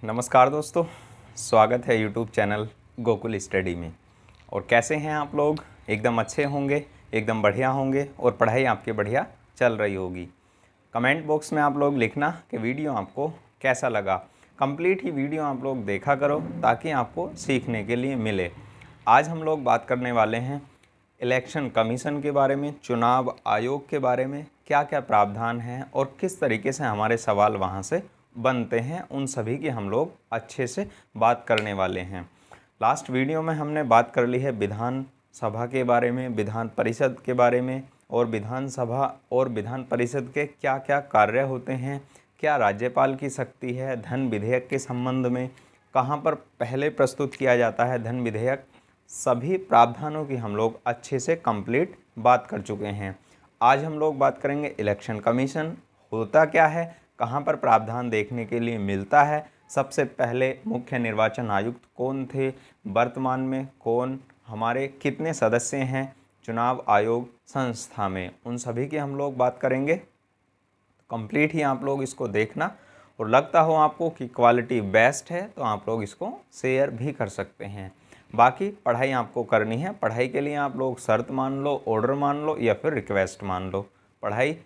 नमस्कार दोस्तों, स्वागत है यूट्यूब चैनल गोकुल स्टडी में। और कैसे हैं आप लोग? एकदम अच्छे होंगे, एकदम बढ़िया होंगे और पढ़ाई आपकी बढ़िया चल रही होगी। कमेंट बॉक्स में आप लोग लिखना कि वीडियो आपको कैसा लगा। कंप्लीट ही वीडियो आप लोग देखा करो ताकि आपको सीखने के लिए मिले। आज हम लोग बात करने वाले हैं इलेक्शन कमीशन के बारे में, चुनाव आयोग के बारे में, क्या क्या प्रावधान हैं और किस तरीके से हमारे सवाल वहाँ से बनते हैं, उन सभी की हम लोग अच्छे से बात करने वाले हैं। लास्ट वीडियो में हमने बात कर ली है विधान सभा के बारे में, विधान परिषद के बारे में, और विधानसभा और विधान परिषद के क्या क्या कार्य होते हैं, क्या राज्यपाल की शक्ति है, धन विधेयक के संबंध में कहाँ पर पहले प्रस्तुत किया जाता है धन विधेयक, सभी प्रावधानों की हम लोग अच्छे से कंप्लीट बात कर चुके हैं। आज हम लोग बात करेंगे इलेक्शन कमीशन होता क्या है, कहाँ पर प्रावधान देखने के लिए मिलता है, सबसे पहले मुख्य निर्वाचन आयुक्त कौन थे, वर्तमान में कौन, हमारे कितने सदस्य हैं चुनाव आयोग संस्था में, उन सभी की हम लोग बात करेंगे। कंप्लीट ही आप लोग इसको देखना, और लगता हो आपको कि क्वालिटी बेस्ट है तो आप लोग इसको शेयर भी कर सकते हैं। बाकी पढ़ाई आपको करनी है, पढ़ाई के लिए आप लोग शर्त मान लो, ऑर्डर मान लो या फिर रिक्वेस्ट मान लो, पढ़ाई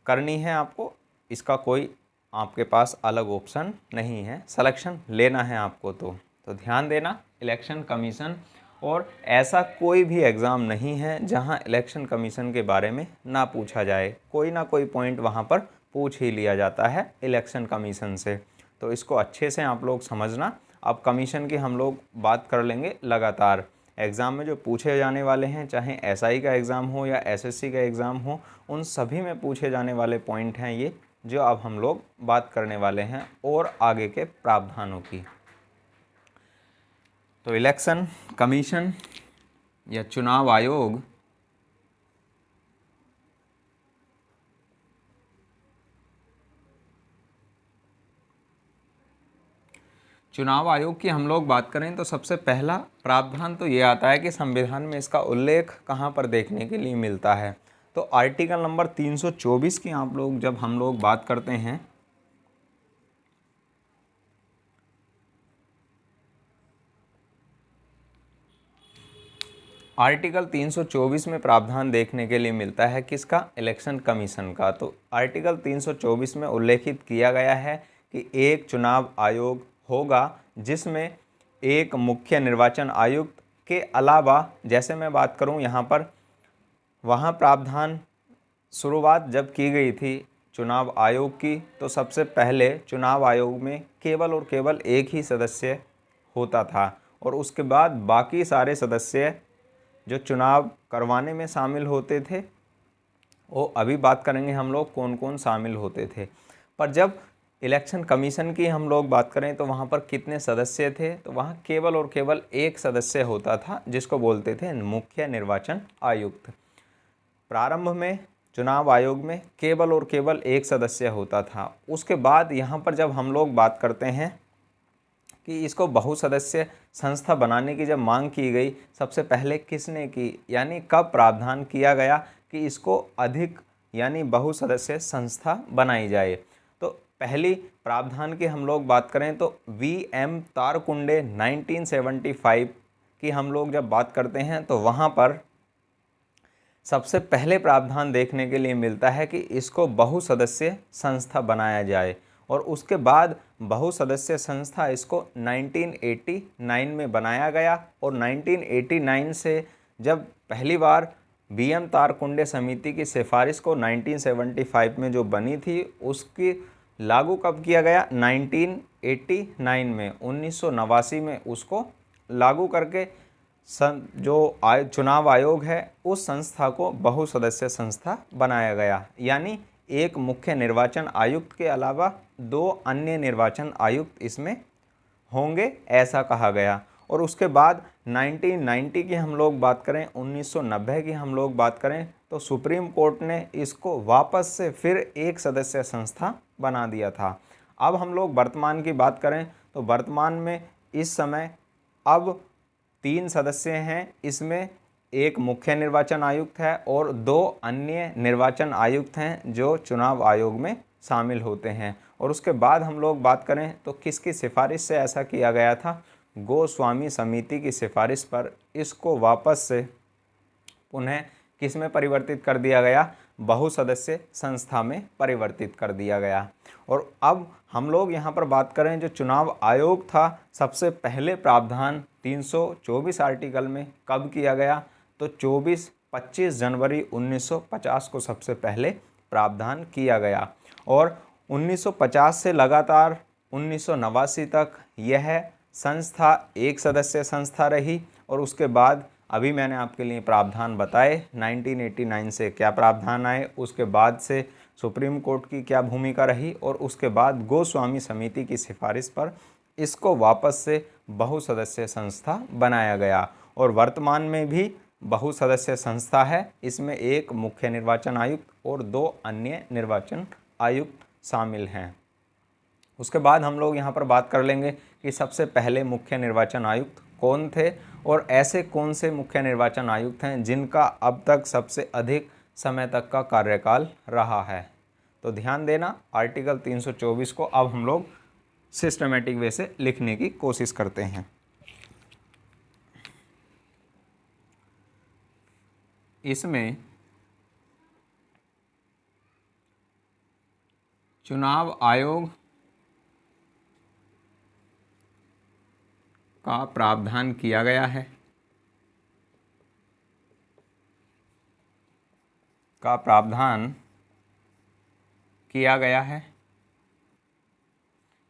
करनी है आपको। इसका कोई आपके पास अलग ऑप्शन नहीं है, सिलेक्शन लेना है आपको तो ध्यान देना। इलेक्शन कमीशन, और ऐसा कोई भी एग्ज़ाम नहीं है जहां इलेक्शन कमीशन के बारे में ना पूछा जाए, कोई ना कोई पॉइंट वहां पर पूछ ही लिया जाता है इलेक्शन कमीशन से। तो इसको अच्छे से आप लोग समझना। अब कमीशन की हम लोग बात कर लेंगे लगातार। एग्ज़ाम में जो पूछे जाने वाले हैं, चाहे एसआई का एग्ज़ाम हो या एसएससी का एग्ज़ाम हो, उन सभी में पूछे जाने वाले पॉइंट हैं ये जो अब हम लोग बात करने वाले हैं, और आगे के प्रावधानों की। तो इलेक्शन कमीशन या चुनाव आयोग चुनाव आयोग की हम लोग बात करें तो सबसे पहला प्रावधान तो ये आता है कि संविधान में इसका उल्लेख कहाँ पर देखने के लिए मिलता है। तो आर्टिकल नंबर 324 की आप लोग जब हम लोग बात करते हैं, आर्टिकल 324 में प्रावधान देखने के लिए मिलता है किसका? इलेक्शन कमीशन का। तो आर्टिकल 324 में उल्लेखित किया गया है कि एक चुनाव आयोग होगा जिसमें एक मुख्य निर्वाचन आयुक्त के अलावा, जैसे मैं बात करूं यहाँ पर, वहाँ प्रावधान शुरुआत जब की गई थी चुनाव आयोग की, तो सबसे पहले चुनाव आयोग में केवल और केवल एक ही सदस्य होता था, और उसके बाद बाकी सारे सदस्य जो चुनाव करवाने में शामिल होते थे, वो अभी बात करेंगे हम लोग कौन कौन शामिल होते थे। पर जब इलेक्शन कमीशन की हम लोग बात करें तो वहाँ पर कितने सदस्य थे? तो वहाँ केवल और केवल एक सदस्य होता था जिसको बोलते थे मुख्य निर्वाचन आयुक्त। प्रारंभ में चुनाव आयोग में केवल और केवल एक सदस्य होता था। उसके बाद यहाँ पर जब हम लोग बात करते हैं कि इसको बहुसदस्य संस्था बनाने की जब मांग की गई, सबसे पहले किसने की, यानी कब प्रावधान किया गया कि इसको अधिक यानी बहुसदस्य संस्था बनाई जाए। तो पहली प्रावधान की हम लोग बात करें तो वी.एम. तारकुंडे 1975 की हम लोग जब बात करते हैं तो वहाँ पर सबसे पहले प्रावधान देखने के लिए मिलता है कि इसको बहुसदस्य संस्था बनाया जाए, और उसके बाद बहुसदस्य संस्था इसको 1989 में बनाया गया। और 1989 से जब पहली बार वी.एम. तारकुंडे समिति की सिफारिश को 1975 में जो बनी थी उसकी लागू कब किया गया? 1989 में, 1989 में उसको लागू करके जो चुनाव आयोग है उस संस्था को बहुसदस्य संस्था बनाया गया। यानी एक मुख्य निर्वाचन आयुक्त के अलावा दो अन्य निर्वाचन आयुक्त इसमें होंगे, ऐसा कहा गया। और उसके बाद 1990 की हम लोग बात करें, 1990 की हम लोग बात करें, तो सुप्रीम कोर्ट ने इसको वापस से फिर एक सदस्य संस्था बना दिया था। अब हम लोग वर्तमान की बात करें तो वर्तमान में इस समय अब 3 सदस्य हैं। इसमें एक मुख्य निर्वाचन आयुक्त है और 2 अन्य निर्वाचन आयुक्त हैं जो चुनाव आयोग में शामिल होते हैं। और उसके बाद हम लोग बात करें तो किसकी सिफारिश से ऐसा किया गया था? गोस्वामी समिति की सिफारिश पर इसको वापस से पुनः किस में परिवर्तित कर दिया गया? बहुसदस्य संस्था में परिवर्तित कर दिया गया। और अब हम लोग यहाँ पर बात करें जो चुनाव आयोग था, सबसे पहले प्रावधान 324 आर्टिकल में कब किया गया? तो 25 जनवरी 1950 को सबसे पहले प्रावधान किया गया। और 1950 से लगातार 1989 तक यह संस्था एक सदस्य संस्था रही। और उसके बाद अभी मैंने आपके लिए प्रावधान बताए, 1989 से क्या प्रावधान आए, उसके बाद से सुप्रीम कोर्ट की क्या भूमिका रही, और उसके बाद गोस्वामी समिति की सिफारिश पर इसको वापस से बहुसदस्य संस्था बनाया गया। और वर्तमान में भी बहुसदस्य संस्था है, इसमें एक मुख्य निर्वाचन आयुक्त और 2 अन्य निर्वाचन आयुक्त शामिल हैं। उसके बाद हम लोग यहाँ पर बात कर लेंगे कि सबसे पहले मुख्य निर्वाचन आयुक्त कौन थे और ऐसे कौन से मुख्य निर्वाचन आयुक्त हैं जिनका अब तक सबसे अधिक समय तक का कार्यकाल रहा है। तो ध्यान देना, आर्टिकल 324 को अब हम लोग सिस्टमेटिक वे से लिखने की कोशिश करते हैं। इसमें चुनाव आयोग का प्रावधान किया गया है,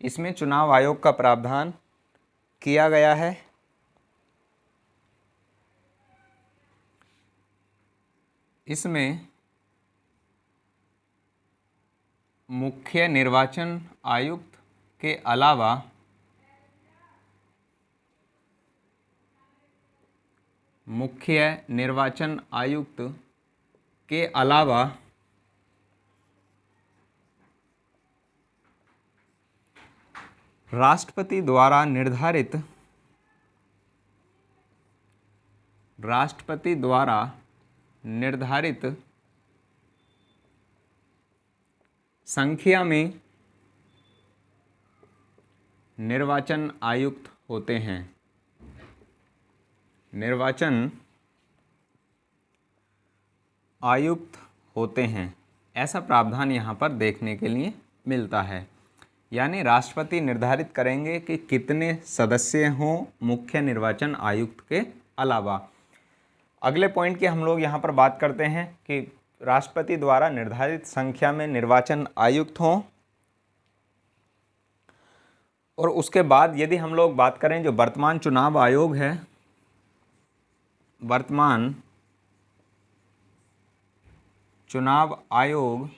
इसमें चुनाव आयोग का प्रावधान किया गया है। इसमें मुख्य निर्वाचन आयुक्त के अलावा राष्ट्रपति द्वारा निर्धारित संख्या में निर्वाचन आयुक्त होते हैं। ऐसा प्रावधान यहाँ पर देखने के लिए मिलता है। यानी राष्ट्रपति निर्धारित करेंगे कि कितने सदस्य हों मुख्य निर्वाचन आयुक्त के अलावा। अगले पॉइंट की हम लोग यहाँ पर बात करते हैं कि राष्ट्रपति द्वारा निर्धारित संख्या में निर्वाचन आयुक्त हों। और उसके बाद यदि हम लोग बात करें जो वर्तमान चुनाव आयोग है, वर्तमान चुनाव आयोग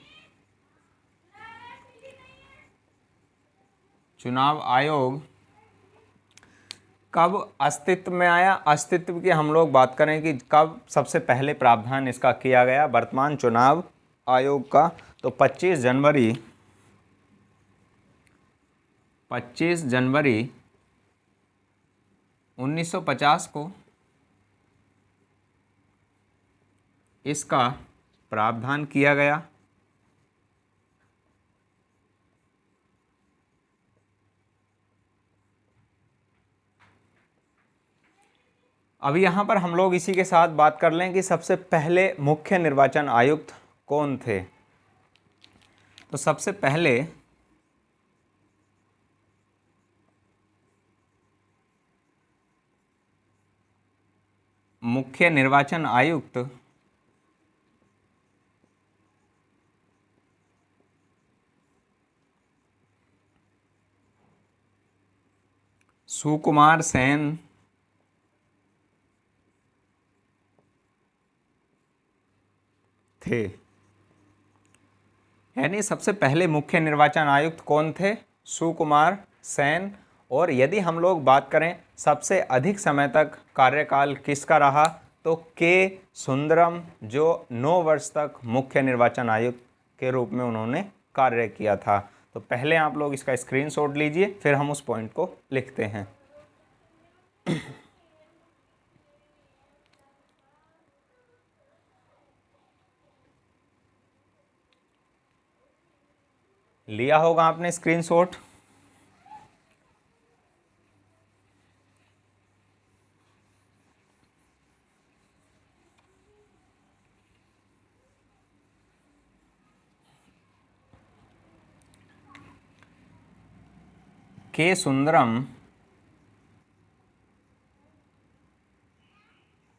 कब अस्तित्व में आया? अस्तित्व की हम लोग बात करें कि कब सबसे पहले प्रावधान इसका किया गया वर्तमान चुनाव आयोग का, तो 25 जनवरी 1950 को इसका प्रावधान किया गया। अब यहाँ पर हम लोग इसी के साथ बात कर लें कि सबसे पहले मुख्य निर्वाचन आयुक्त कौन थे। तो सबसे पहले मुख्य निर्वाचन आयुक्त सुकुमार सेन थे। यानी सबसे पहले मुख्य निर्वाचन आयुक्त कौन थे? सुकुमार सेन। और यदि हम लोग बात करें सबसे अधिक समय तक कार्यकाल किसका रहा, तो के सुंदरम, जो 9 वर्ष तक मुख्य निर्वाचन आयुक्त के रूप में उन्होंने कार्य किया था। तो पहले आप लोग इसका स्क्रीनशॉट लीजिए, फिर हम उस पॉइंट को लिखते हैं। लिया होगा आपने स्क्रीनशॉट। के सुंदरम,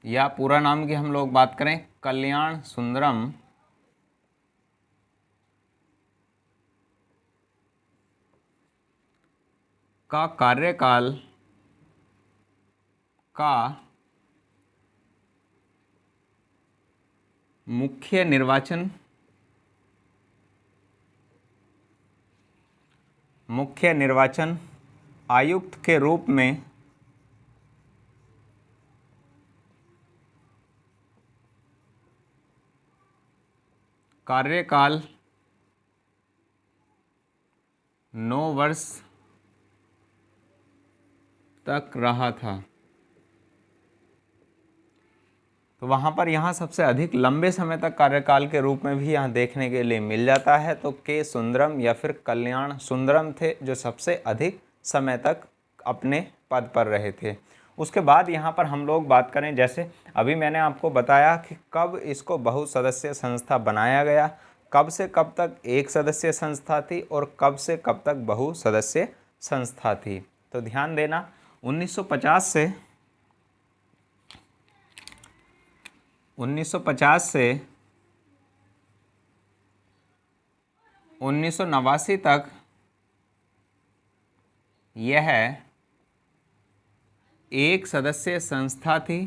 या पूरा नाम की हम लोग बात करें कल्याण सुंदरम, का कार्यकाल का मुख्य निर्वाचन आयुक्त के रूप में कार्यकाल 9 वर्ष तक रहा था। तो वहाँ पर यहाँ सबसे अधिक लंबे समय तक कार्यकाल के रूप में भी यहाँ देखने के लिए मिल जाता है। तो के सुंदरम या फिर कल्याण सुंदरम थे जो सबसे अधिक समय तक अपने पद पर रहे थे। उसके बाद यहाँ पर हम लोग बात करें, जैसे अभी मैंने आपको बताया कि कब इसको बहुसदस्यीय संस्था बनाया गया, कब से कब तक एक सदस्यीय संस्था थी और कब से कब तक बहुसदस्यीय संस्था थी। तो ध्यान देना, 1950 से 1989 तक यह एक सदस्यीय संस्था थी।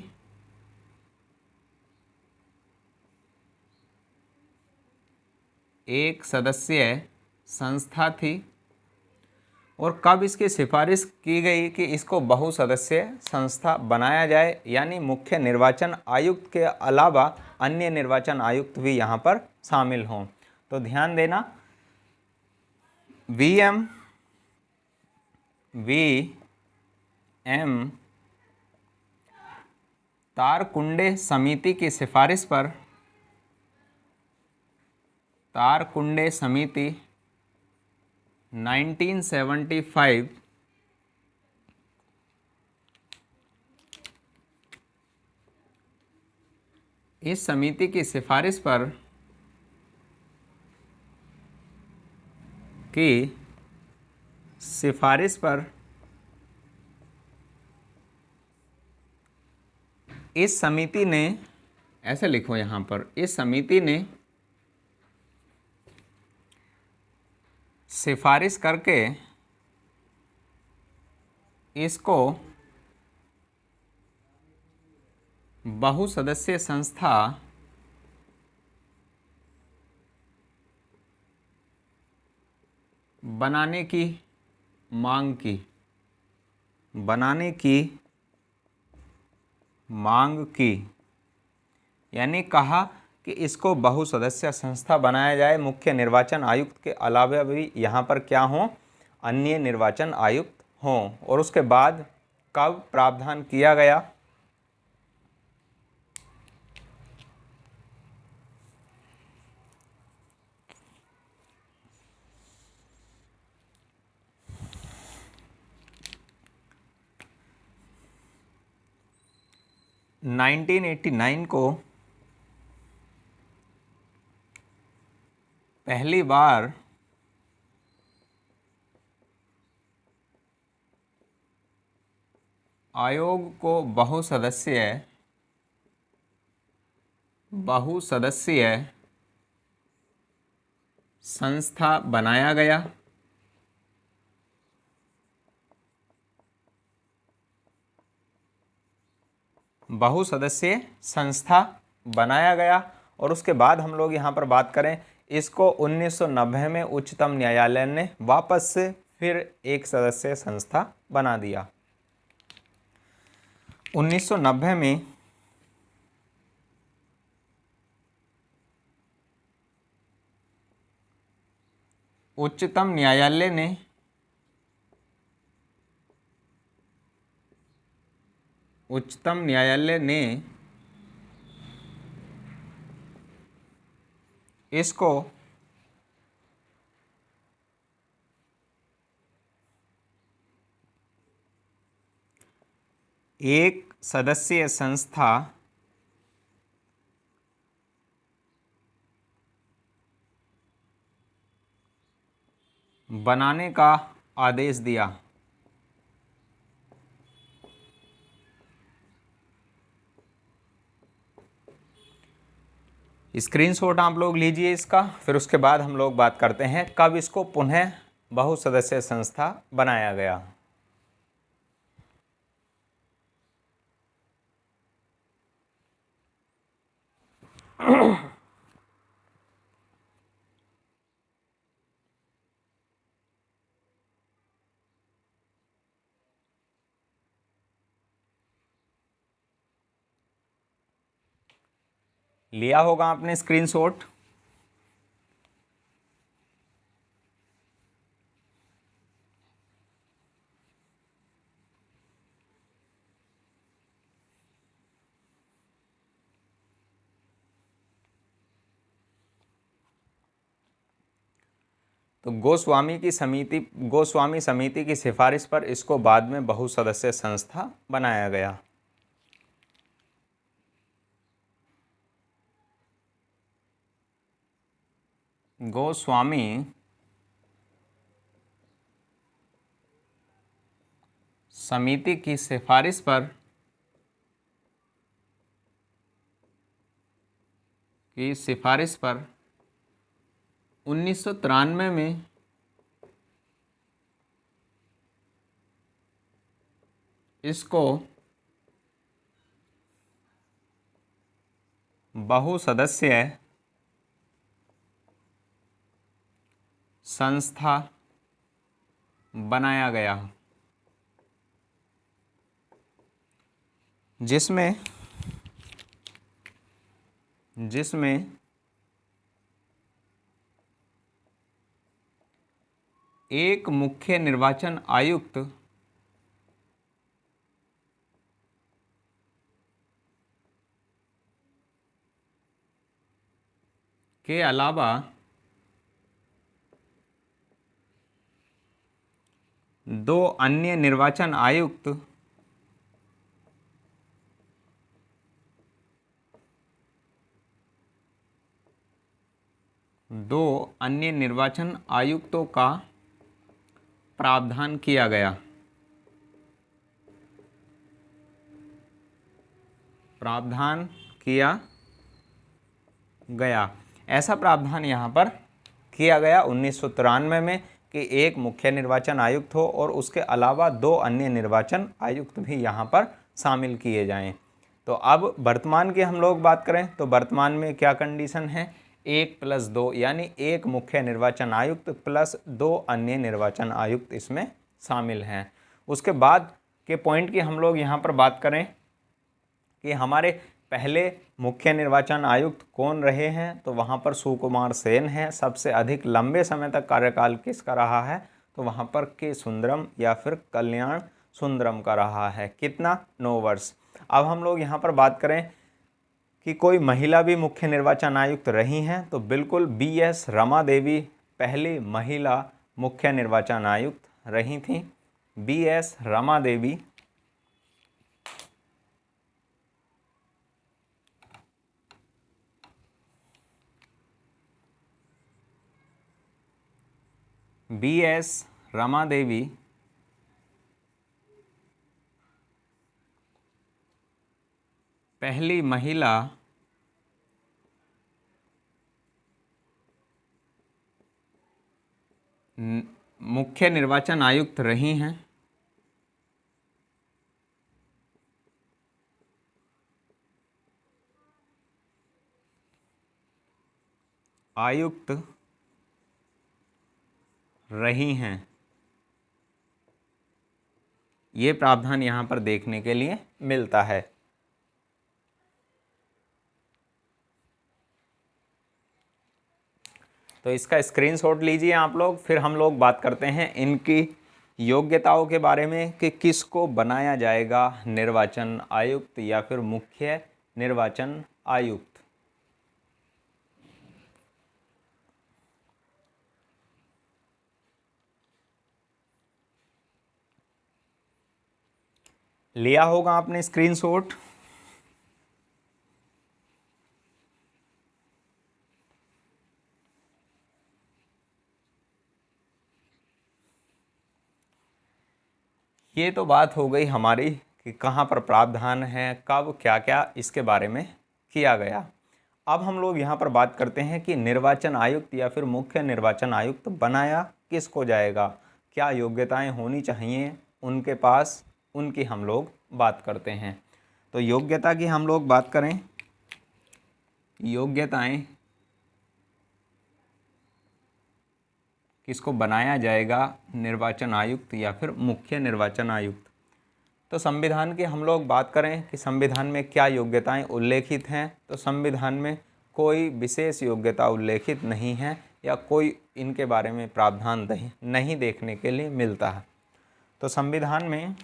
एक सदस्यीय संस्था थी। और कब इसकी सिफारिश की गई कि इसको बहुसदस्यीय संस्था बनाया जाए, यानी मुख्य निर्वाचन आयुक्त के अलावा अन्य निर्वाचन आयुक्त भी यहाँ पर शामिल हों। तो ध्यान देना, वीएम तारकुंडे समिति की सिफारिश पर, तारकुंडे समिति 1975 इस समिति की सिफारिश पर इस समिति ने, ऐसे लिखो यहाँ पर, इस समिति ने सिफारिश करके इसको बहुसदस्यीय संस्था बनाने की मांग की, यानी कहा कि इसको बहुसदस्यीय संस्था बनाया जाए, मुख्य निर्वाचन आयुक्त के अलावा भी यहाँ पर क्या हों, अन्य निर्वाचन आयुक्त हों। और उसके बाद कब प्रावधान किया गया, नाइनटीन 89 को पहली बार आयोग को बहुसदस्यीय संस्था बनाया गया। बहुसदस्यीय संस्था बनाया गया। और उसके बाद हम लोग यहाँ पर बात करें, इसको 1990 में उच्चतम न्यायालय ने वापस से फिर एक सदस्यीय संस्था बना दिया। 1990 में उच्चतम न्यायालय ने इसको एक सदस्यीय संस्था बनाने का आदेश दिया। स्क्रीनशॉट आप लोग लीजिए इसका, फिर उसके बाद हम लोग बात करते हैं कब इसको पुनः बहुसदस्यीय संस्था बनाया गया। लिया होगा आपने स्क्रीनशॉट। तो गोस्वामी समिति की सिफारिश पर इसको बाद में बहुसदस्यीय संस्था बनाया गया। गोस्वामी समिति की सिफारिश पर 1993 में इसको बहुसदस्यीय संस्था बनाया गया, जिसमें एक मुख्य निर्वाचन आयुक्त के अलावा 2 अन्य निर्वाचन आयुक्त आयुक्तों का प्रावधान किया गया। ऐसा प्रावधान यहाँ पर किया गया 1993 में कि एक मुख्य निर्वाचन आयुक्त हो और उसके अलावा 2 अन्य निर्वाचन आयुक्त भी यहाँ पर शामिल किए जाएं। तो अब वर्तमान की हम लोग बात करें तो वर्तमान में क्या कंडीशन है, 1+2 यानी एक मुख्य निर्वाचन आयुक्त प्लस 2 अन्य निर्वाचन आयुक्त इसमें शामिल हैं। उसके बाद के पॉइंट की हम लोग यहाँ पर बात करें कि हमारे पहले मुख्य निर्वाचन आयुक्त कौन रहे हैं, तो वहाँ पर सुकुमार सेन हैं। सबसे अधिक लंबे समय तक कार्यकाल किसका रहा है, तो वहाँ पर के सुंदरम या फिर कल्याण सुंदरम का रहा है। कितना, 9 वर्ष। अब हम लोग यहाँ पर बात करें कि कोई महिला भी मुख्य निर्वाचन आयुक्त रही हैं, तो बिल्कुल BS रमा देवी पहली महिला मुख्य निर्वाचन आयुक्त रही थी। BS रमा देवी पहली महिला मुख्य निर्वाचन आयुक्त रही हैं। ये प्रावधान यहाँ पर देखने के लिए मिलता है। तो इसका स्क्रीनशॉट लीजिए आप लोग, फिर हम लोग बात करते हैं इनकी योग्यताओं के बारे में कि किसको बनाया जाएगा निर्वाचन आयुक्त या फिर मुख्य निर्वाचन आयुक्त। लिया होगा आपने स्क्रीनशॉट। ये तो बात हो गई हमारी कि कहाँ पर प्रावधान है, कब क्या क्या इसके बारे में किया गया। अब हम लोग यहाँ पर बात करते हैं कि निर्वाचन आयुक्त या फिर मुख्य निर्वाचन आयुक्त बनाया किसको जाएगा, क्या योग्यताएं होनी चाहिए उनके पास, उनकी हम लोग बात करते हैं। तो योग्यता की हम लोग बात करें, योग्यताएं किसको बनाया जाएगा, निर्वाचन आयुक्त या फिर मुख्य निर्वाचन आयुक्त। तो संविधान की हम लोग बात करें कि संविधान में क्या योग्यताएं उल्लेखित हैं, तो संविधान में कोई विशेष योग्यता उल्लेखित नहीं है या कोई इनके बारे में प्रावधान नहीं देखने के लिए मिलता है। तो संविधान में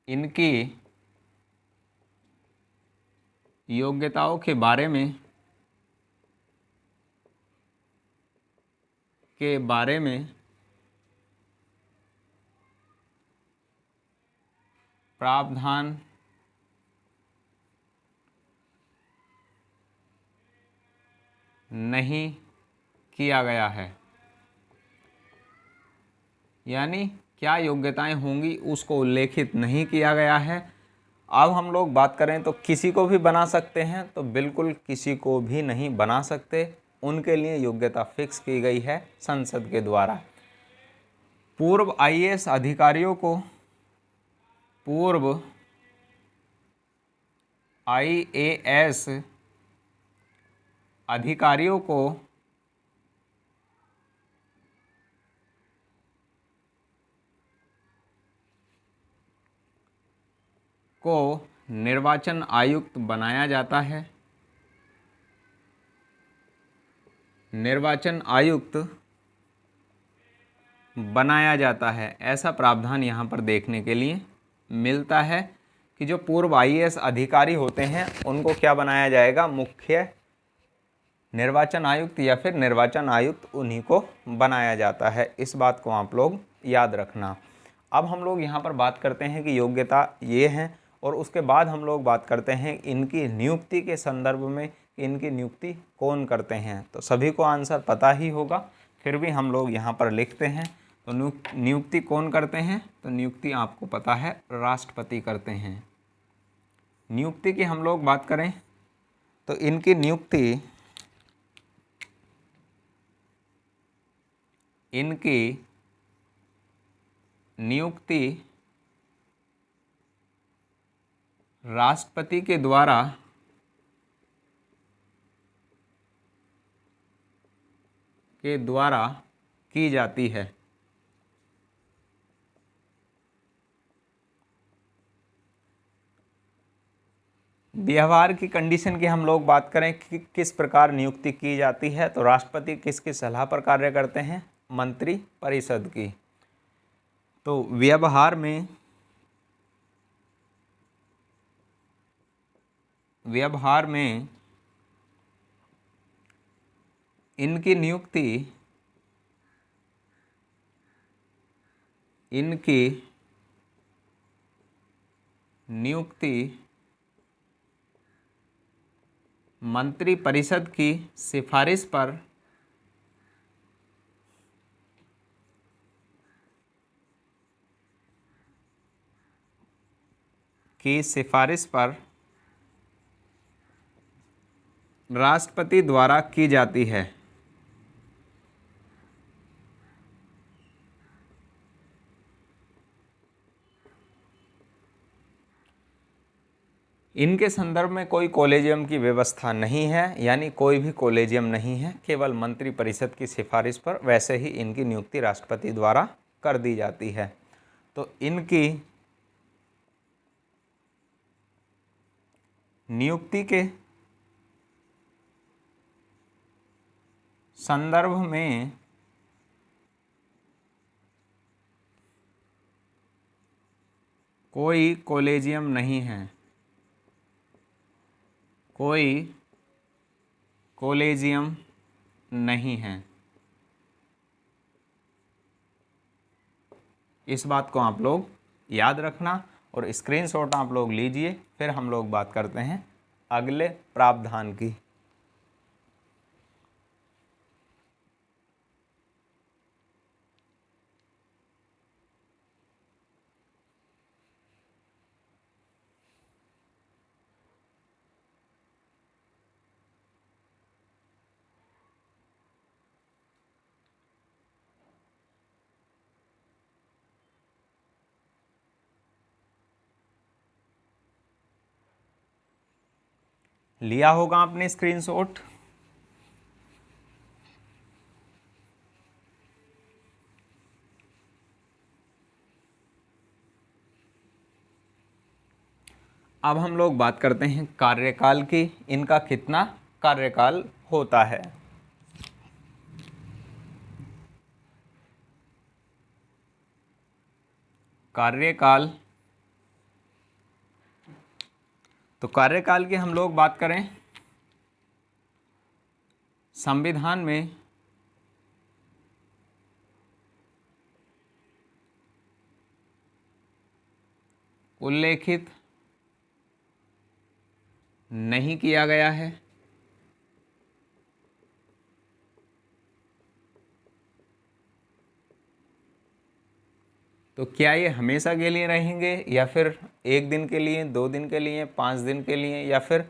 इनकी योग्यताओं के बारे में प्रावधान नहीं किया गया है, यानी क्या योग्यताएं होंगी उसको उल्लेखित नहीं किया गया है। अब हम लोग बात करें तो किसी को भी बना सकते हैं, तो बिल्कुल किसी को भी नहीं बना सकते, उनके लिए योग्यता फिक्स की गई है संसद के द्वारा। पूर्व आईएएस अधिकारियों को, पूर्व आईएएस अधिकारियों को निर्वाचन आयुक्त बनाया जाता है, निर्वाचन आयुक्त बनाया जाता है। ऐसा प्रावधान यहाँ पर देखने के लिए मिलता है कि जो पूर्व आईएएस अधिकारी होते हैं उनको क्या बनाया जाएगा, मुख्य निर्वाचन आयुक्त या फिर निर्वाचन आयुक्त उन्हीं को बनाया जाता है। इस बात को आप लोग याद रखना। अब हम लोग यहाँ पर बात करते हैं कि योग्यता ये हैं, और उसके बाद हम लोग बात करते हैं इनकी नियुक्ति के संदर्भ में, इनकी नियुक्ति कौन करते हैं। तो सभी को आंसर पता ही होगा, फिर भी हम लोग यहाँ पर लिखते हैं। तो नियुक्ति कौन करते हैं, तो नियुक्ति आपको पता है राष्ट्रपति करते हैं। नियुक्ति की हम लोग बात करें तो इनकी नियुक्ति राष्ट्रपति के द्वारा की जाती है। व्यवहार की कंडीशन की हम लोग बात करें कि किस प्रकार नियुक्ति की जाती है, तो राष्ट्रपति किसकी सलाह पर कार्य करते हैं, मंत्री परिषद की। तो व्यवहार में इनकी नियुक्ति मंत्री परिषद की सिफारिश पर राष्ट्रपति द्वारा की जाती है। इनके संदर्भ में कोई कॉलेजियम की व्यवस्था नहीं है, यानी कोई भी कॉलेजियम नहीं है, केवल मंत्री परिषद की सिफारिश पर वैसे ही इनकी नियुक्ति राष्ट्रपति द्वारा कर दी जाती है। तो इनकी नियुक्ति के संदर्भ में कोई कॉलेजियम नहीं है, कोई कॉलेजियम नहीं है। इस बात को आप लोग याद रखना और स्क्रीनशॉट आप लोग लीजिए। फिर हम लोग बात करते हैं अगले प्रावधान की। लिया होगा आपने स्क्रीनशॉट। अब हम लोग बात करते हैं कार्यकाल की। इनका कितना कार्यकाल होता है। कार्यकाल, तो कार्यकाल की हम लोग बात करें, संविधान में उल्लेखित नहीं किया गया है। तो क्या ये हमेशा के लिए रहेंगे या फिर एक दिन के लिए, 2 दिन के लिए, 5 दिन के लिए, या फिर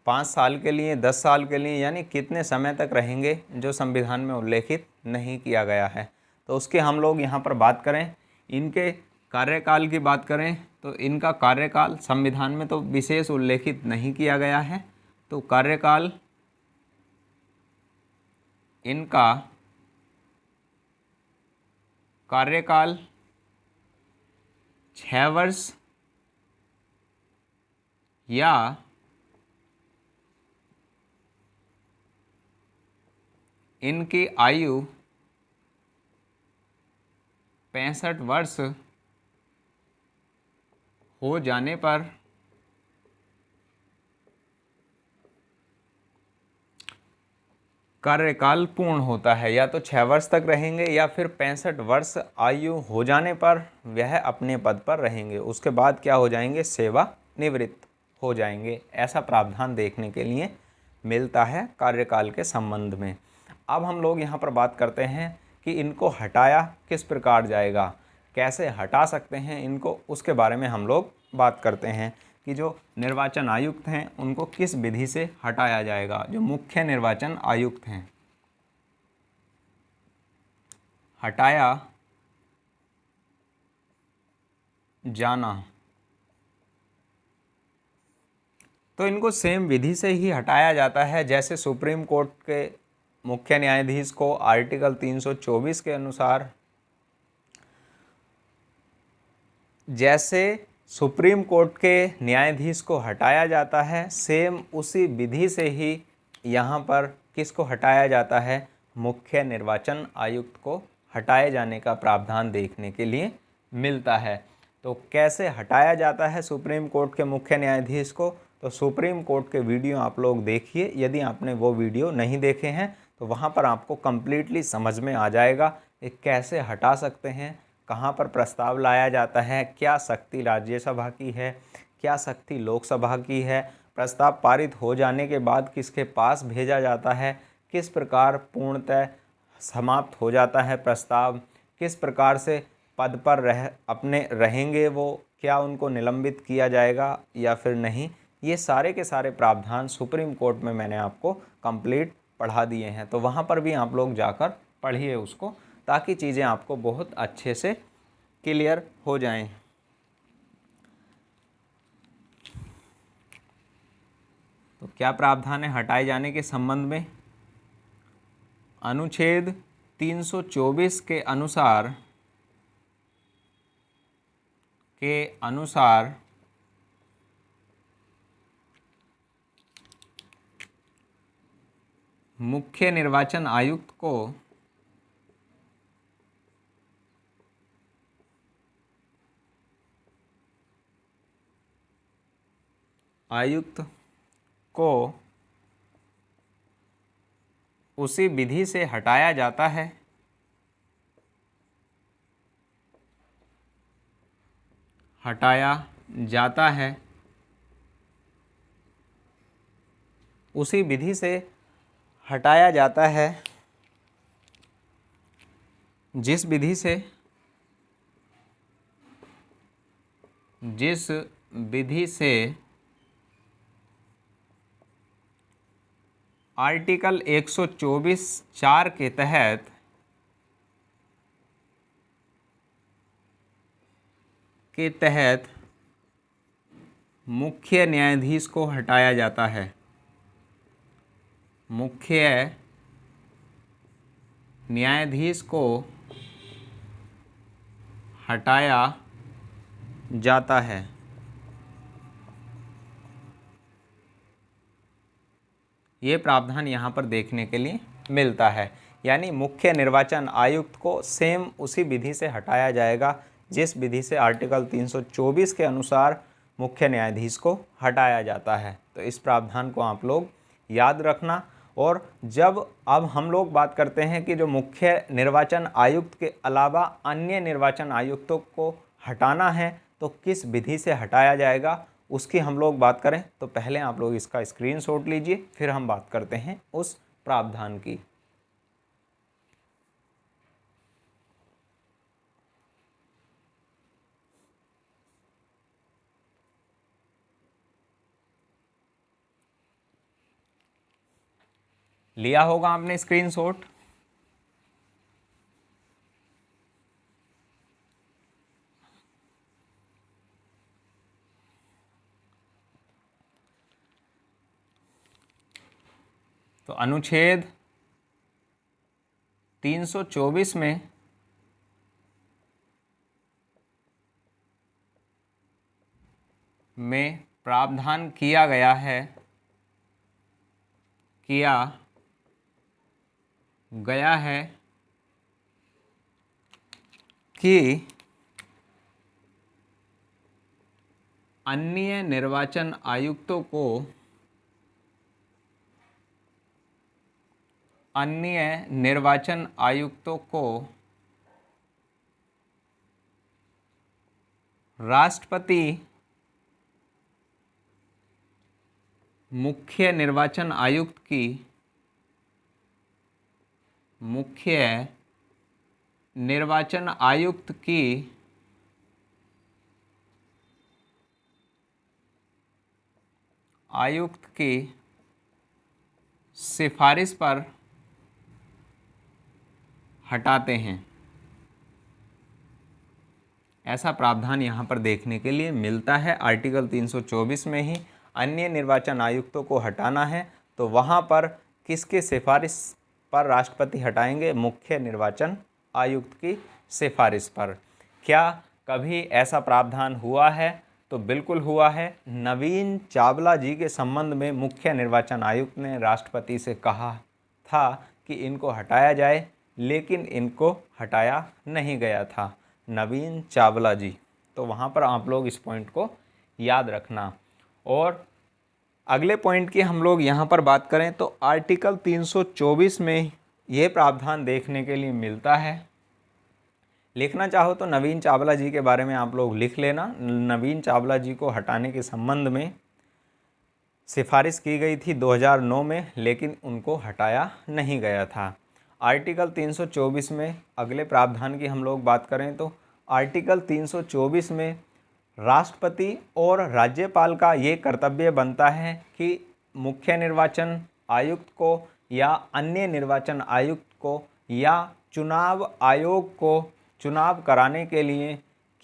5 साल के लिए, 10 साल के लिए, यानी कितने समय तक रहेंगे जो संविधान में उल्लेखित नहीं किया गया है। तो उसके हम लोग यहाँ पर बात करें, इनके कार्यकाल की बात करें तो इनका कार्यकाल संविधान में तो विशेष उल्लेखित नहीं किया गया है। तो कार्यकाल इनका कार्यकाल 6 वर्ष या इनकी आयु 65 वर्ष हो जाने पर कार्यकाल पूर्ण होता है। या तो 6 वर्ष तक रहेंगे या फिर 65 वर्ष आयु हो जाने पर वह अपने पद पर रहेंगे। उसके बाद क्या हो जाएंगे, सेवानिवृत्त हो जाएंगे। ऐसा प्रावधान देखने के लिए मिलता है कार्यकाल के संबंध में। अब हम लोग यहाँ पर बात करते हैं कि इनको हटाया किस प्रकार जाएगा, कैसे हटा सकते हैं इनको, उसके बारे में हम लोग बात करते हैं कि जो निर्वाचन आयुक्त हैं उनको किस विधि से हटाया जाएगा। जो मुख्य निर्वाचन आयुक्त हैं, हटाया जाना, तो इनको सेम विधि से ही हटाया जाता है जैसे सुप्रीम कोर्ट के मुख्य न्यायाधीश को आर्टिकल 324 के अनुसार, जैसे सुप्रीम कोर्ट के न्यायाधीश को हटाया जाता है, सेम उसी विधि से ही यहाँ पर किसको हटाया जाता है, मुख्य निर्वाचन आयुक्त को हटाए जाने का प्रावधान देखने के लिए मिलता है। तो कैसे हटाया जाता है सुप्रीम कोर्ट के मुख्य न्यायाधीश को, तो सुप्रीम कोर्ट के वीडियो आप लोग देखिए। यदि आपने वो वीडियो नहीं देखे हैं तो वहाँ पर आपको कम्प्लीटली समझ में आ जाएगा कि कैसे हटा सकते हैं, कहाँ पर प्रस्ताव लाया जाता है, क्या शक्ति राज्यसभा की है, क्या शक्ति लोकसभा की है, प्रस्ताव पारित हो जाने के बाद किसके पास भेजा जाता है, किस प्रकार पूर्णतः समाप्त हो जाता है प्रस्ताव, किस प्रकार से पद पर अपने रहेंगे वो, क्या उनको निलंबित किया जाएगा या फिर नहीं। ये सारे के सारे प्रावधान सुप्रीम कोर्ट में मैंने आपको कंप्लीट पढ़ा दिए हैं। तो वहाँ पर भी आप लोग जाकर पढ़िए उसको, ताकि चीज़ें आपको बहुत अच्छे से क्लियर हो जाएं। तो क्या प्रावधान है हटाए जाने के संबंध में, अनुच्छेद 324 के अनुसार मुख्य निर्वाचन आयुक्त को उसी विधि से हटाया जाता है, उसी विधि से हटाया जाता है जिस विधि से आर्टिकल 124(4) के तहत मुख्य न्यायाधीश को हटाया जाता है, मुख्य न्यायाधीश को हटाया जाता है। ये प्रावधान यहाँ पर देखने के लिए मिलता है, यानी मुख्य निर्वाचन आयुक्त को सेम उसी विधि से हटाया जाएगा जिस विधि से आर्टिकल 324 के अनुसार मुख्य न्यायाधीश को हटाया जाता है। तो इस प्रावधान को आप लोग याद रखना। और जब अब हम लोग बात करते हैं कि जो मुख्य निर्वाचन आयुक्त के अलावा अन्य निर्वाचन आयुक्तों को हटाना है तो किस विधि से हटाया जाएगा, उसकी हम लोग बात करें तो पहले आप लोग इसका स्क्रीनशॉट लीजिए, फिर हम बात करते हैं उस प्रावधान की। लिया होगा आपने स्क्रीनशॉट। तो अनुच्छेद 324 में प्रावधान किया गया है कि अन्य निर्वाचन आयुक्तों को राष्ट्रपति मुख्य निर्वाचन आयुक्त की सिफारिश पर हटाते हैं। ऐसा प्रावधान यहाँ पर देखने के लिए मिलता है। आर्टिकल 324 में ही अन्य निर्वाचन आयुक्तों को हटाना है तो वहाँ पर किसके सिफारिश पर राष्ट्रपति हटाएंगे? मुख्य निर्वाचन आयुक्त की सिफारिश पर। क्या कभी ऐसा प्रावधान हुआ है? तो बिल्कुल हुआ है। नवीन चावला जी के संबंध में मुख्य निर्वाचन आयुक्त ने राष्ट्रपति से कहा था कि इनको हटाया जाए, लेकिन इनको हटाया नहीं गया था। नवीन चावला जी। तो वहाँ पर आप लोग इस पॉइंट को याद रखना। और अगले पॉइंट की हम लोग यहाँ पर बात करें तो आर्टिकल 324 में ये प्रावधान देखने के लिए मिलता है। लिखना चाहो तो नवीन चावला जी के बारे में आप लोग लिख लेना। नवीन चावला जी को हटाने के संबंध में सिफारिश की गई थी 2009 में, लेकिन उनको हटाया नहीं गया था। आर्टिकल 324 में अगले प्रावधान की हम लोग बात करें तो आर्टिकल 324 में राष्ट्रपति और राज्यपाल का ये कर्तव्य बनता है कि मुख्य निर्वाचन आयुक्त को या अन्य निर्वाचन आयुक्त को या चुनाव आयोग को चुनाव कराने के लिए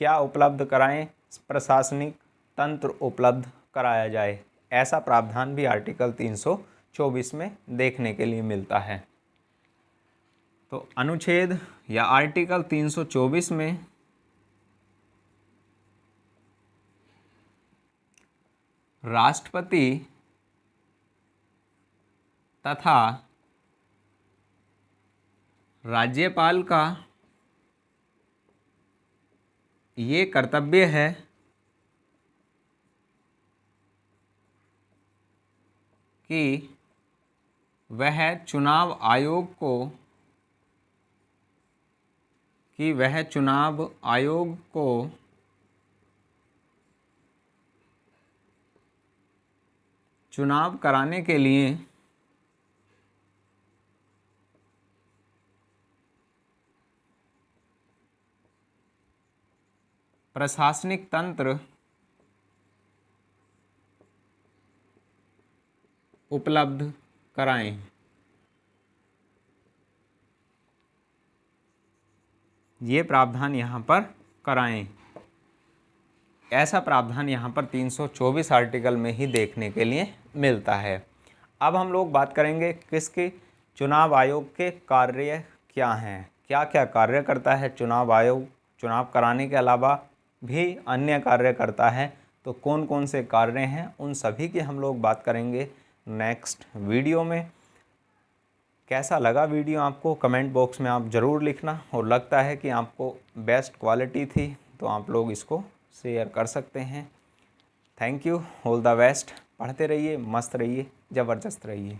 क्या उपलब्ध कराएं? प्रशासनिक तंत्र उपलब्ध कराया जाए। ऐसा प्रावधान भी आर्टिकल 324 में देखने के लिए मिलता है। तो अनुच्छेद या आर्टिकल 324 में राष्ट्रपति तथा राज्यपाल का ये कर्तव्य है कि वह चुनाव आयोग को चुनाव कराने के लिए प्रशासनिक तंत्र उपलब्ध कराएं। ये प्रावधान यहाँ पर कराएं। ऐसा प्रावधान यहाँ पर 324 आर्टिकल में ही देखने के लिए मिलता है। अब हम लोग बात करेंगे किसके चुनाव आयोग के कार्य क्या हैं, क्या क्या कार्य करता है चुनाव आयोग। चुनाव कराने के अलावा भी अन्य कार्य करता है, तो कौन कौन से कार्य हैं उन सभी की हम लोग बात करेंगे नेक्स्ट वीडियो में। कैसा लगा वीडियो आपको कमेंट बॉक्स में आप ज़रूर लिखना, और लगता है कि आपको बेस्ट क्वालिटी थी तो आप लोग इसको शेयर कर सकते हैं। Thank you, all the best. पढ़ते रहिए, मस्त रहिए, ज़बरदस्त रहिए।